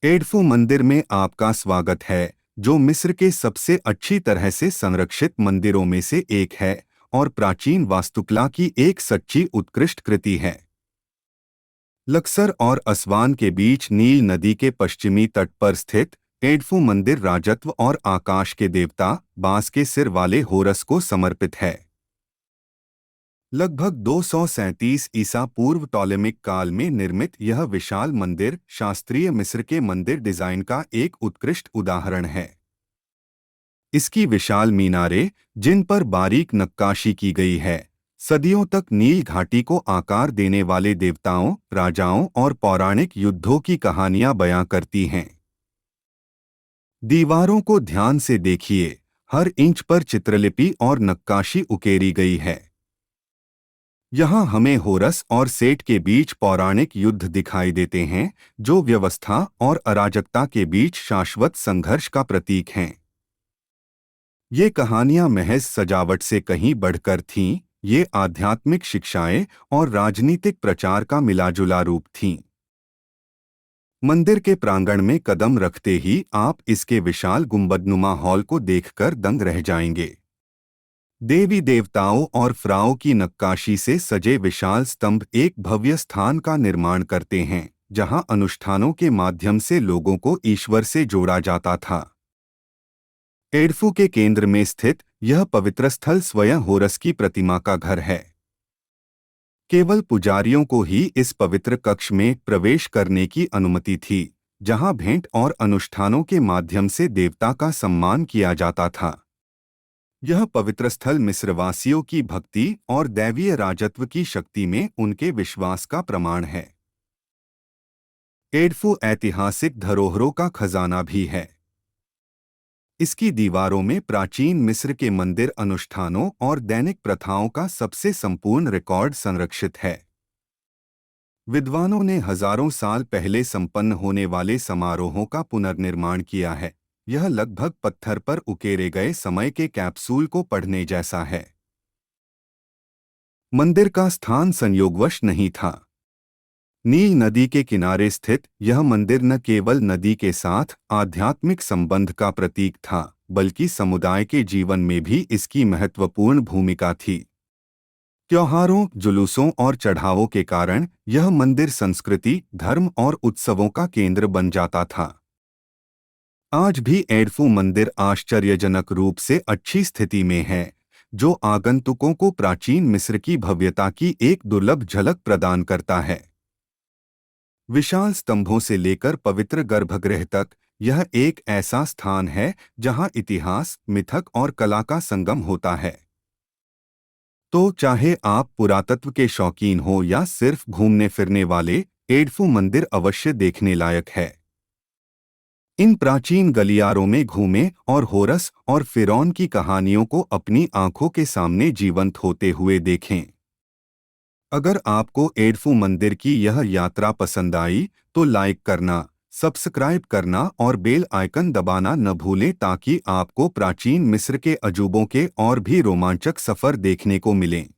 Edfu मंदिर में आपका स्वागत है, जो मिस्र के सबसे अच्छी तरह से संरक्षित मंदिरों में से एक है और प्राचीन वास्तुकला की एक सच्ची उत्कृष्ट कृति है। लक्सर और असवान के बीच नील नदी के पश्चिमी तट पर स्थित एडफू मंदिर राजत्व और आकाश के देवता बांस के सिर वाले होरस को समर्पित है। लगभग 237 ईसा पूर्व टॉलेमिक काल में निर्मित यह विशाल मंदिर शास्त्रीय मिस्र के मंदिर डिजाइन का एक उत्कृष्ट उदाहरण है। इसकी विशाल मीनारें, जिन पर बारीक नक्काशी की गई है, सदियों तक नील घाटी को आकार देने वाले देवताओं, राजाओं और पौराणिक युद्धों की कहानियां बयां करती हैं। दीवारों को ध्यान से देखिए, हर इंच पर चित्रलिपि और नक्काशी उकेरी गई है। यहाँ हमें होरस और सेट के बीच पौराणिक युद्ध दिखाई देते हैं, जो व्यवस्था और अराजकता के बीच शाश्वत संघर्ष का प्रतीक हैं। ये कहानियां महज सजावट से कहीं बढ़कर थीं, ये आध्यात्मिक शिक्षाएं और राजनीतिक प्रचार का मिलाजुला रूप थीं। मंदिर के प्रांगण में कदम रखते ही आप इसके विशाल गुंबदनुमा हॉल को देखकर दंग रह जाएंगे। देवी देवताओं और फ़राओं की नक्काशी से सजे विशाल स्तंभ एक भव्य स्थान का निर्माण करते हैं, जहां अनुष्ठानों के माध्यम से लोगों को ईश्वर से जोड़ा जाता था। एडफू के केंद्र में स्थित यह पवित्र स्थल स्वयं होरस की प्रतिमा का घर है। केवल पुजारियों को ही इस पवित्र कक्ष में प्रवेश करने की अनुमति थी, जहां भेंट और अनुष्ठानों के माध्यम से देवता का सम्मान किया जाता था। यह पवित्र स्थल मिस्रवासियों की भक्ति और दैवीय राजत्व की शक्ति में उनके विश्वास का प्रमाण है। एडफू ऐतिहासिक धरोहरों का खजाना भी है। इसकी दीवारों में प्राचीन मिस्र के मंदिर अनुष्ठानों और दैनिक प्रथाओं का सबसे संपूर्ण रिकॉर्ड संरक्षित है। विद्वानों ने हजारों साल पहले संपन्न होने वाले समारोहों का पुनर्निर्माण किया है। यह लगभग पत्थर पर उकेरे गए समय के कैप्सूल को पढ़ने जैसा है। मंदिर का स्थान संयोगवश नहीं था। नील नदी के किनारे स्थित यह मंदिर न केवल नदी के साथ आध्यात्मिक संबंध का प्रतीक था, बल्कि समुदाय के जीवन में भी इसकी महत्वपूर्ण भूमिका थी। त्योहारों, जुलूसों और चढ़ावों के कारण यह मंदिर संस्कृति, धर्म और उत्सवों का केंद्र बन जाता था। आज भी एडफू मंदिर आश्चर्यजनक रूप से अच्छी स्थिति में है, जो आगंतुकों को प्राचीन मिस्र की भव्यता की एक दुर्लभ झलक प्रदान करता है। विशाल स्तंभों से लेकर पवित्र गर्भगृह तक, यह एक ऐसा स्थान है जहां इतिहास, मिथक और कला का संगम होता है। तो चाहे आप पुरातत्व के शौकीन हो या सिर्फ घूमने फिरने वाले, एडफू मंदिर अवश्य देखने लायक है। इन प्राचीन गलियारों में घूमें और होरस और फिरौन की कहानियों को अपनी आंखों के सामने जीवंत होते हुए देखें। अगर आपको एडफू मंदिर की यह यात्रा पसंद आई, तो लाइक करना, सब्सक्राइब करना और बेल आइकन दबाना न भूलें, ताकि आपको प्राचीन मिस्र के अजूबों के और भी रोमांचक सफ़र देखने को मिलें।